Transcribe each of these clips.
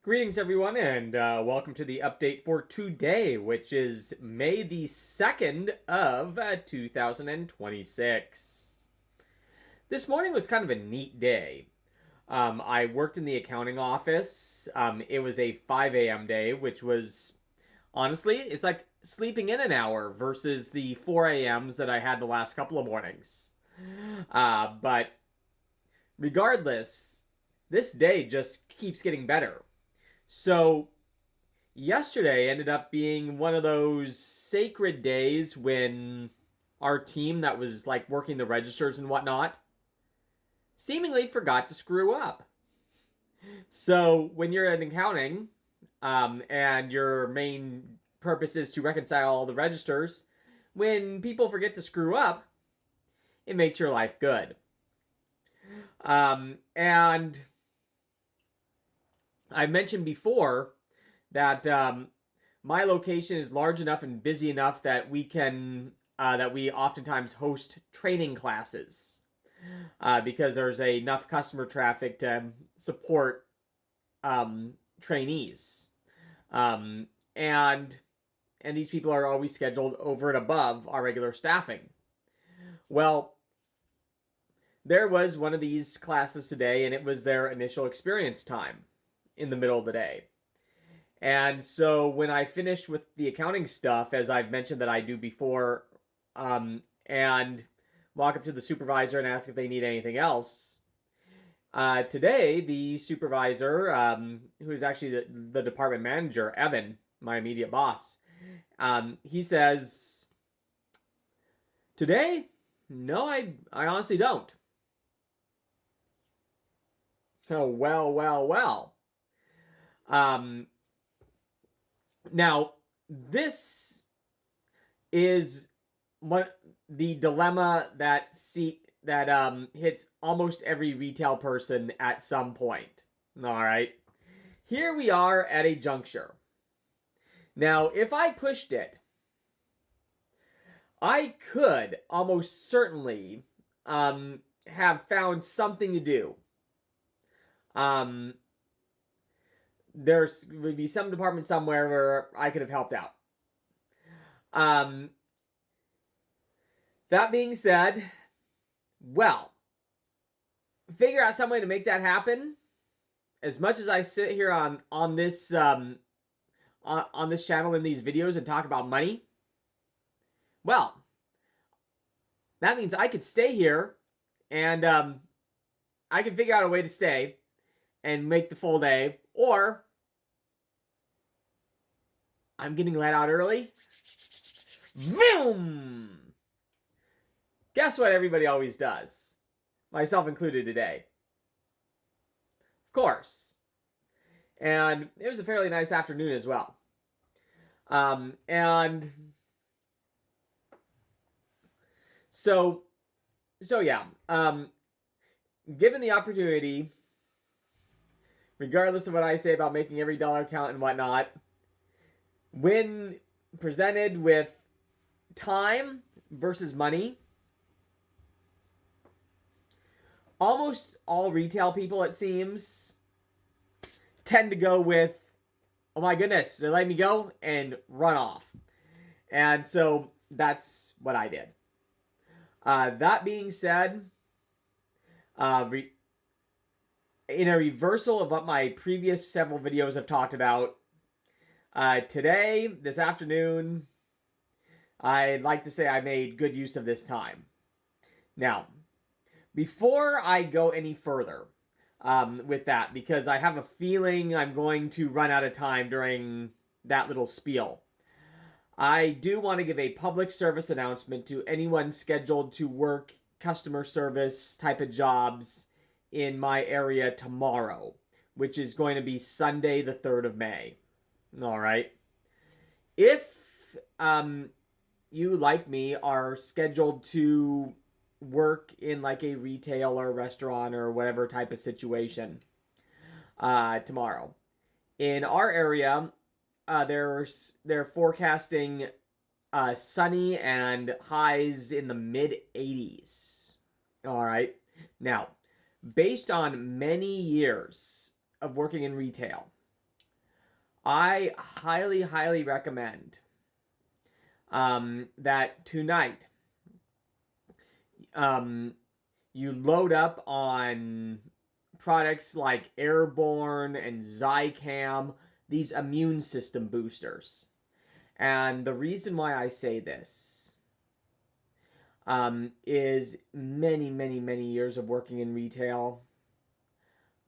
Greetings, everyone, and welcome to the update for today, which is May the 2nd of 2026. This morning was kind of a neat day. I worked in the accounting office. It was a 5 a.m. day, which was honestly, it's like sleeping in an hour versus the 4 a.m.s that I had the last couple of mornings. But regardless, this day just keeps getting better. So, yesterday ended up being one of those sacred days when our team that was like working the registers and whatnot seemingly forgot to screw up. So, when you're in accounting and your main purpose is to reconcile all the registers, when people forget to screw up, it makes your life good. And I mentioned before that my location is large enough and busy enough that we oftentimes host training classes because there's enough customer traffic to support trainees, um, and and these people are always scheduled over and above our regular staffing. Well, there was one of these classes today, and it was their initial experience time in the middle of the day. And so when I finished with the accounting stuff, as I've mentioned that I do before, and walk up to the supervisor and ask if they need anything else, today the supervisor, who is actually the department manager, Evan, my immediate boss, he says, "Today, no, I honestly don't." Oh, well. Um, Now, this is what the dilemma that hits almost every retail person at some point. All right. Here we are at a juncture. Now, if I pushed it, I could almost certainly have found something to do. Um, there's would be some department somewhere where I could have helped out. Um, that being said, well, figure out some way to make that happen. As much as I sit here on this on this channel in these videos and talk about money, well, that means I could stay here and I can figure out a way to stay and make the full day, or I'm getting let out early. Vroom! Guess what everybody always does? Myself included today. Of course. And it was a fairly nice afternoon as well. And so yeah. Given the opportunity, regardless of what I say about making every dollar count and whatnot, when presented with time versus money, almost all retail people, it seems, tend to go with, "Oh my goodness, they're letting me go," and run off. And so that's what I did. That being said, in a reversal of what my previous several videos have talked about, today, this afternoon, I'd like to say I made good use of this time. Now, before I go any further with that, because I have a feeling I'm going to run out of time during that little spiel, I do want to give a public service announcement to anyone scheduled to work customer service type of jobs in my area tomorrow, which is going to be Sunday, the 3rd of May. All right. If you, like me, are scheduled to work in like a retail or restaurant or whatever type of situation tomorrow, in our area, they're forecasting sunny and highs in the mid 80s. All right. Now, based on many years of working in retail, I highly, highly recommend that tonight you load up on products like Airborne and Zicam, these immune system boosters. And the reason why I say this is many, many, many years of working in retail.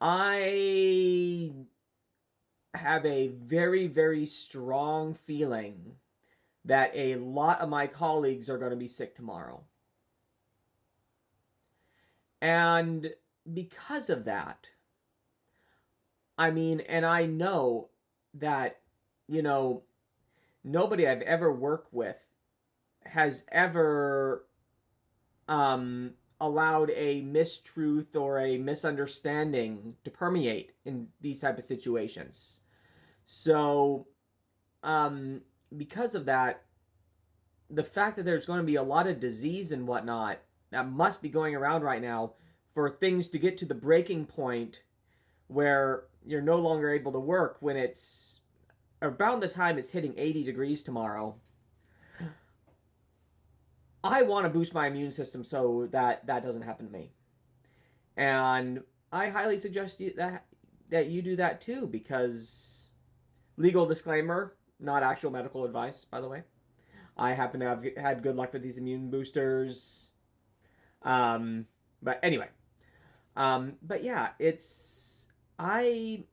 I have a very, very strong feeling that a lot of my colleagues are going to be sick tomorrow. And because of that, I mean, and I know that, you know, nobody I've ever worked with has ever allowed a mistruth or a misunderstanding to permeate in these type of situations. So, because of that, the fact that there's going to be a lot of disease and whatnot that must be going around right now for things to get to the breaking point where you're no longer able to work when it's around the time it's hitting 80 degrees tomorrow. I want to boost my immune system so that that doesn't happen to me. And I highly suggest that you do that too, because legal disclaimer, not actual medical advice, by the way. I happen to have had good luck with these immune boosters. But anyway. But yeah, I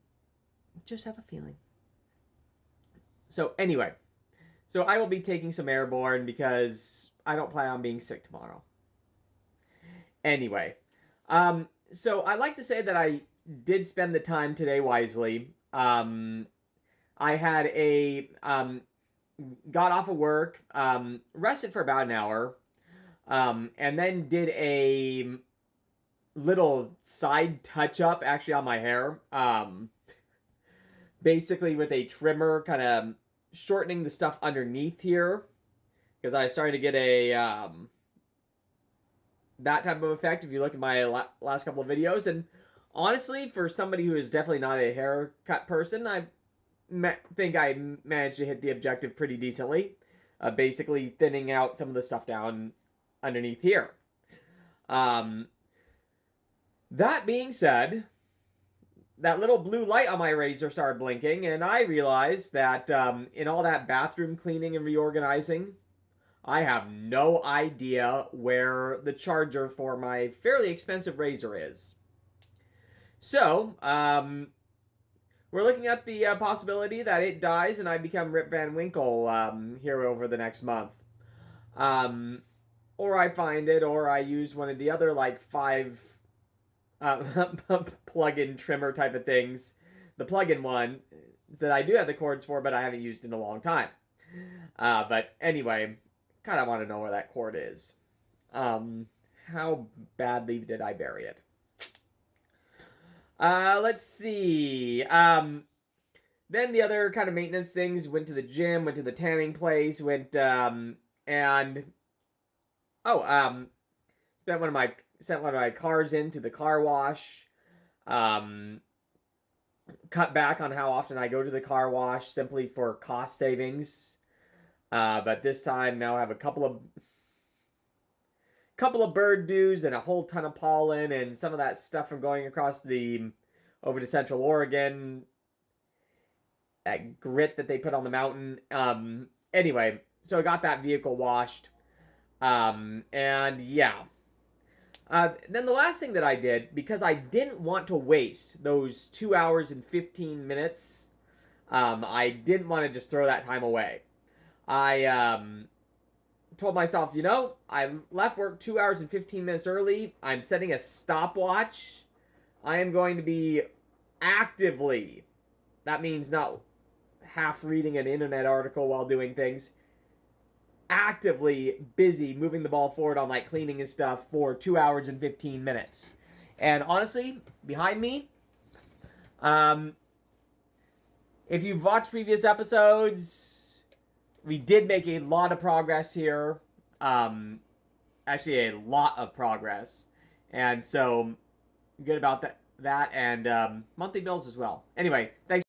just have a feeling. So anyway, so I will be taking some Airborne because I don't plan on being sick tomorrow. Anyway, so I like to say that I did spend the time today wisely. I had got off of work, rested for about an hour, and then did a little side touch up actually on my hair. Basically with a trimmer, kind of shortening the stuff underneath here, because I started to get a that type of effect if you look at my last couple of videos. And honestly, for somebody who is definitely not a haircut person, I think I managed to hit the objective pretty decently. Basically thinning out some of the stuff down underneath here. That being said, that little blue light on my razor started blinking, and I realized that in all that bathroom cleaning and reorganizing, I have no idea where the charger for my fairly expensive razor is. So, we're looking at the possibility that it dies and I become Rip Van Winkle here over the next month. Or I find it, or I use one of the other like 5 plug-in trimmer type of things. The plug-in one that I do have the cords for, but I haven't used in a long time. But anyway, kind of want to know where that cord is. How badly did I bury it? Let's see. Then the other kind of maintenance things, went to the gym, went to the tanning place, sent one of my cars into the car wash. Cut back on how often I go to the car wash simply for cost savings. But this time now I have a couple of bird dews and a whole ton of pollen and some of that stuff from going across over to Central Oregon. That grit that they put on the mountain. Anyway, so I got that vehicle washed. And yeah. Then the last thing that I did, because I didn't want to waste those 2 hours and 15 minutes, I didn't want to just throw that time away. I told myself, I left work 2 hours and 15 minutes early. I'm setting a stopwatch. I am going to be actively, that means not half reading an internet article while doing things, actively busy moving the ball forward on like cleaning and stuff for 2 hours and 15 minutes. And honestly, behind me, if you've watched previous episodes, we did make a lot of progress here. Actually a lot of progress. And so good about that and monthly bills as well. Anyway, thanks.